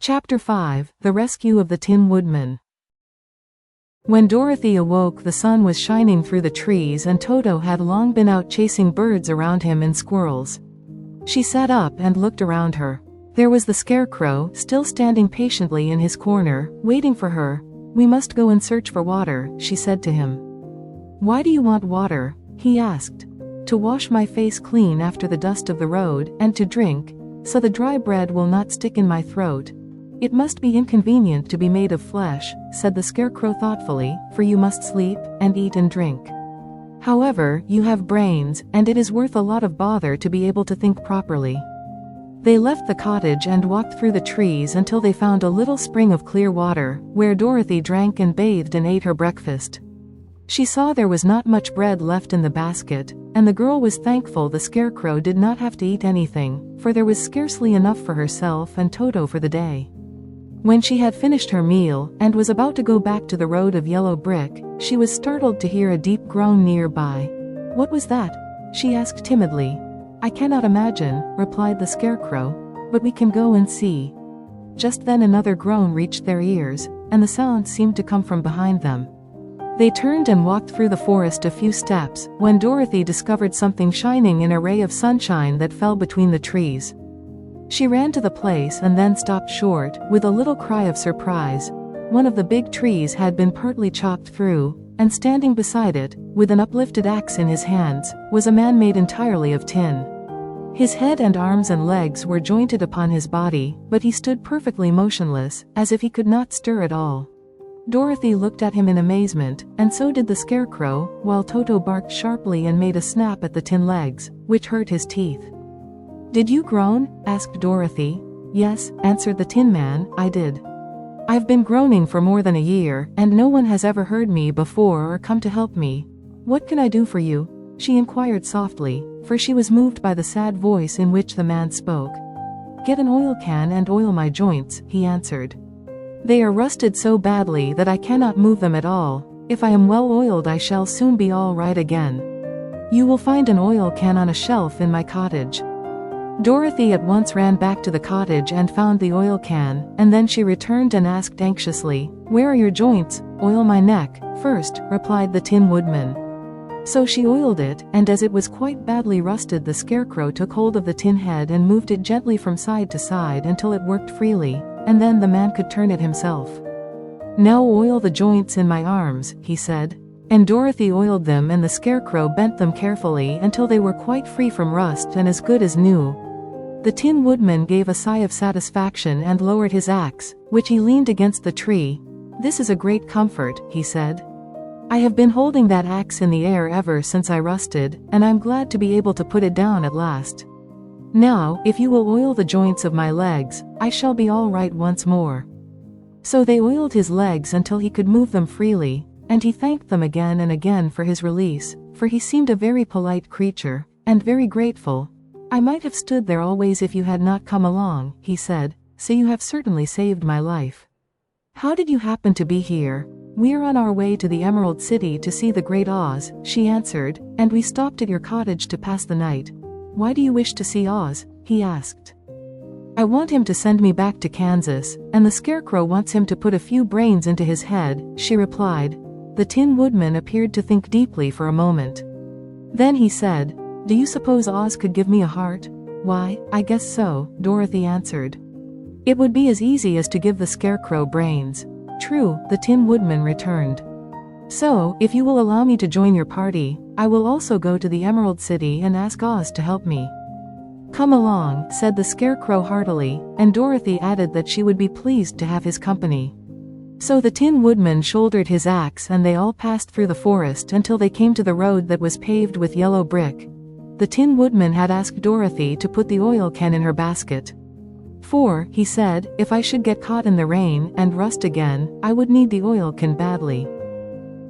Chapter 5: The Rescue of the Tin Woodman. When Dorothy awoke, the sun was shining through the trees and Toto had long been out chasing birds around him and squirrels. She sat up and looked around her. There was the Scarecrow, still standing patiently in his corner, waiting for her. "We must go and search for water," she said to him. "Why do you want water?" he asked. "To wash my face clean after the dust of the road, and to drink, so the dry bread will not stick in my throat. It must be inconvenient to be made of flesh," said the Scarecrow thoughtfully, "for you must sleep, and eat and drink. However, you have brains, and it is worth a lot of bother to be able to think properly." They left the cottage and walked through the trees until they found a little spring of clear water, where Dorothy drank and bathed and ate her breakfast. She saw there was not much bread left in the basket, and the girl was thankful the Scarecrow did not have to eat anything, for there was scarcely enough for herself and Toto for the day. When she had finished her meal, and was about to go back to the road of yellow brick, she was startled to hear a deep groan nearby. "What was that?" she asked timidly. "I cannot imagine," replied the Scarecrow, "but we can go and see." Just then another groan reached their ears, and the sound seemed to come from behind them. They turned and walked through the forest a few steps, when Dorothy discovered something shining in a ray of sunshine that fell between the trees. She ran to the place and then stopped short, with a little cry of surprise. One of the big trees had been partly chopped through, and standing beside it, with an uplifted axe in his hands, was a man made entirely of tin. His head and arms and legs were jointed upon his body, but he stood perfectly motionless, as if he could not stir at all. Dorothy looked at him in amazement, and so did the Scarecrow, while Toto barked sharply and made a snap at the tin legs, which hurt his teeth. "Did you groan?" asked Dorothy. "Yes," answered the Tin Man, "I did. I've been groaning for more than a year, and no one has ever heard me before or come to help me. What can I do for you?" she inquired softly, for she was moved by the sad voice in which the man spoke. "Get an oil can and oil my joints," he answered. "They are rusted so badly that I cannot move them at all. If I am well oiled I shall soon be all right again. You will find an oil can on a shelf in my cottage." Dorothy at once ran back to the cottage and found the oil can, and then she returned and asked anxiously, "Where are your joints?" "Oil my neck first," replied the Tin Woodman. So she oiled it, and as it was quite badly rusted, the Scarecrow took hold of the tin head and moved it gently from side to side until it worked freely, and then the man could turn it himself. "Now oil the joints in my arms," he said. And Dorothy oiled them, and the Scarecrow bent them carefully until they were quite free from rust and as good as new. The Tin Woodman gave a sigh of satisfaction and lowered his axe, which he leaned against the tree. "This is a great comfort," he said. "I have been holding that axe in the air ever since I rusted, and I'm glad to be able to put it down at last. Now, if you will oil the joints of my legs, I shall be all right once more." So they oiled his legs until he could move them freely, and he thanked them again and again for his release, for he seemed a very polite creature, and very grateful. "I might have stood there always if you had not come along," he said, "so you have certainly saved my life." "How did you happen to be here?" "We're on our way to the Emerald City to see the Great Oz," she answered, "and we stopped at your cottage to pass the night." "Why do you wish to see Oz?" he asked. "I want him to send me back to Kansas, and the Scarecrow wants him to put a few brains into his head," she replied. The Tin Woodman appeared to think deeply for a moment. Then he said, "Do you suppose Oz could give me a heart?" "Why, I guess so," Dorothy answered. "It would be as easy as to give the Scarecrow brains." "True," the Tin Woodman returned. "So, if you will allow me to join your party, I will also go to the Emerald City and ask Oz to help me." "Come along," said the Scarecrow heartily, and Dorothy added that she would be pleased to have his company. So the Tin Woodman shouldered his axe and they all passed through the forest until they came to the road that was paved with yellow brick. The Tin Woodman had asked Dorothy to put the oil can in her basket. "For," he said, "if I should get caught in the rain and rust again, I would need the oil can badly."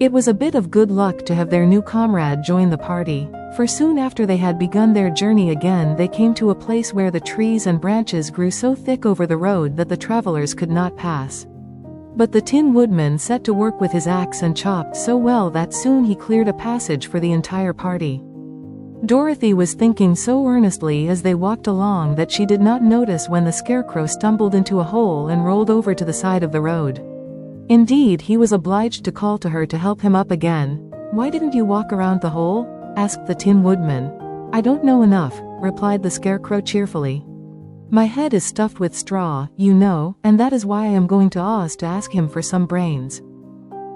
It was a bit of good luck to have their new comrade join the party, for soon after they had begun their journey again they came to a place where the trees and branches grew so thick over the road that the travelers could not pass. But the Tin Woodman set to work with his axe and chopped so well that soon he cleared a passage for the entire party. Dorothy was thinking so earnestly as they walked along that she did not notice when the Scarecrow stumbled into a hole and rolled over to the side of the road. Indeed, he was obliged to call to her to help him up again. "Why didn't you walk around the hole?" asked the Tin Woodman. "I don't know enough," replied the Scarecrow cheerfully. "My head is stuffed with straw, you know, and that is why I am going to Oz to ask him for some brains."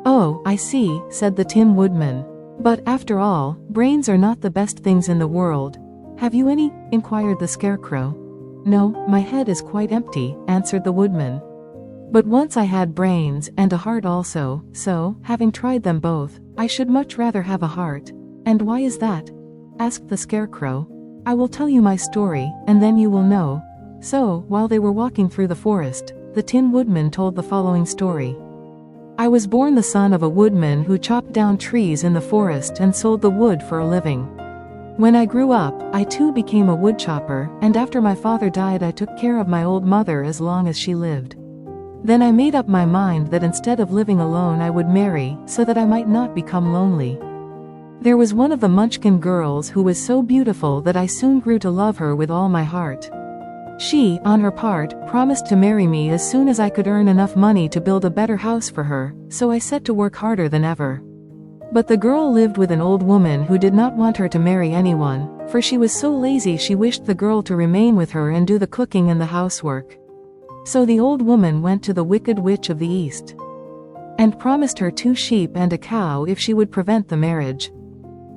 "Oh, I see," said the Tin Woodman. "But, after all, brains are not the best things in the world. Have you any?" inquired the Scarecrow. "No, my head is quite empty," answered the Woodman. "But once I had brains, and a heart also, so, having tried them both, I should much rather have a heart." "And why is that?" asked the Scarecrow. "I will tell you my story, and then you will know." So, while they were walking through the forest, the Tin Woodman told the following story. "I was born the son of a woodman who chopped down trees in the forest and sold the wood for a living. When I grew up, I too became a woodchopper, and after my father died I took care of my old mother as long as she lived. Then I made up my mind that instead of living alone I would marry, so that I might not become lonely. There was one of the Munchkin girls who was so beautiful that I soon grew to love her with all my heart. She, on her part, promised to marry me as soon as I could earn enough money to build a better house for her, so I set to work harder than ever. But the girl lived with an old woman who did not want her to marry anyone, for she was so lazy she wished the girl to remain with her and do the cooking and the housework. So the old woman went to the Wicked Witch of the East and promised her 2 sheep and a cow if she would prevent the marriage.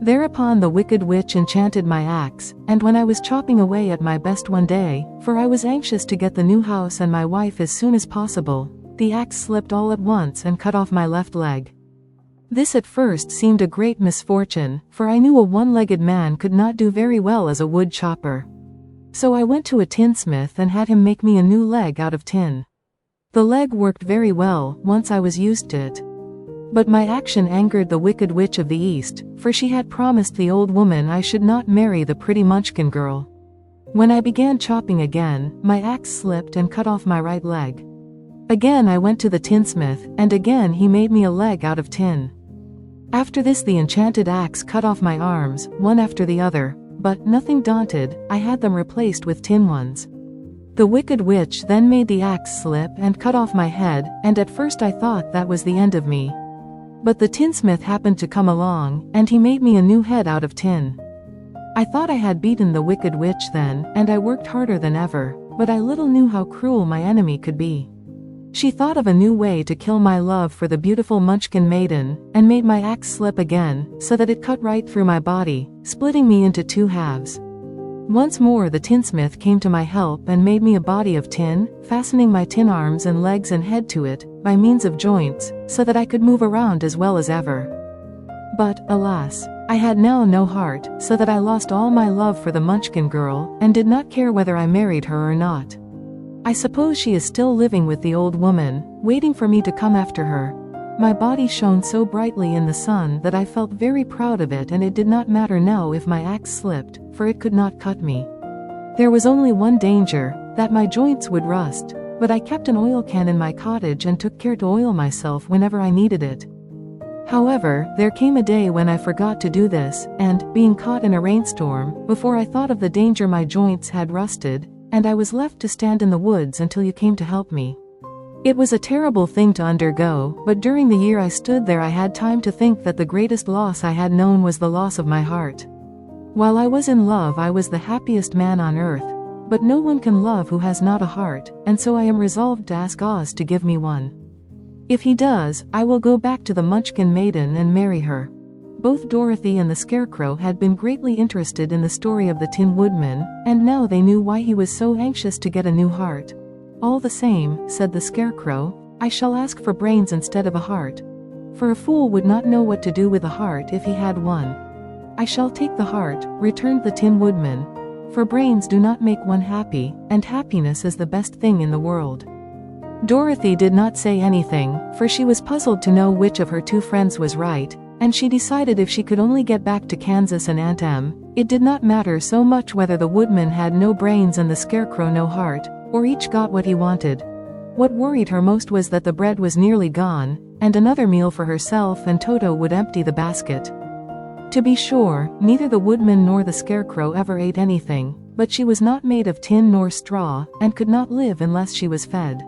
Thereupon the Wicked Witch enchanted my axe, and when I was chopping away at my best one day, for I was anxious to get the new house and my wife as soon as possible, the axe slipped all at once and cut off my left leg. This at first seemed a great misfortune, for I knew a one-legged man could not do very well as a wood chopper. So I went to a tinsmith and had him make me a new leg out of tin. The leg worked very well, once I was used to it. But my action angered the Wicked Witch of the East, for she had promised the old woman I should not marry the pretty Munchkin girl. When I began chopping again, my axe slipped and cut off my right leg. Again I went to the tinsmith, and again he made me a leg out of tin. After this the enchanted axe cut off my arms, one after the other, but, nothing daunted, I had them replaced with tin ones. The Wicked Witch then made the axe slip and cut off my head, and at first I thought that was the end of me. But the tinsmith happened to come along, and he made me a new head out of tin. I thought I had beaten the Wicked Witch then, and I worked harder than ever, but I little knew how cruel my enemy could be. She thought of a new way to kill my love for the beautiful Munchkin maiden, and made my axe slip again, so that it cut right through my body, splitting me into 2 halves. Once more the tinsmith came to my help and made me a body of tin, fastening my tin arms and legs and head to it, by means of joints, so that I could move around as well as ever. But, alas, I had now no heart, so that I lost all my love for the Munchkin girl, and did not care whether I married her or not. I suppose she is still living with the old woman, waiting for me to come after her. My body shone so brightly in the sun that I felt very proud of it, and it did not matter now if my axe slipped, for it could not cut me. There was only one danger, that my joints would rust, but I kept an oil can in my cottage and took care to oil myself whenever I needed it. However, there came a day when I forgot to do this, and, being caught in a rainstorm, before I thought of the danger my joints had rusted, and I was left to stand in the woods until you came to help me. It was a terrible thing to undergo, but during the year I stood there I had time to think that the greatest loss I had known was the loss of my heart. While I was in love I was the happiest man on earth, but no one can love who has not a heart, and so I am resolved to ask Oz to give me one. If he does, I will go back to the Munchkin maiden and marry her. Both Dorothy and the Scarecrow had been greatly interested in the story of the Tin Woodman, and now they knew why he was so anxious to get a new heart. "All the same," said the Scarecrow, "I shall ask for brains instead of a heart. For a fool would not know what to do with a heart if he had one." "I shall take the heart," returned the Tin Woodman, "for brains do not make one happy, and happiness is the best thing in the world." Dorothy did not say anything, for she was puzzled to know which of her 2 friends was right, and she decided if she could only get back to Kansas and Aunt Em, it did not matter so much whether the Woodman had no brains and the Scarecrow no heart, or each got what he wanted. What worried her most was that the bread was nearly gone, and another meal for herself and Toto would empty the basket. To be sure, neither the woodman nor the scarecrow ever ate anything, but she was not made of tin nor straw, and could not live unless she was fed.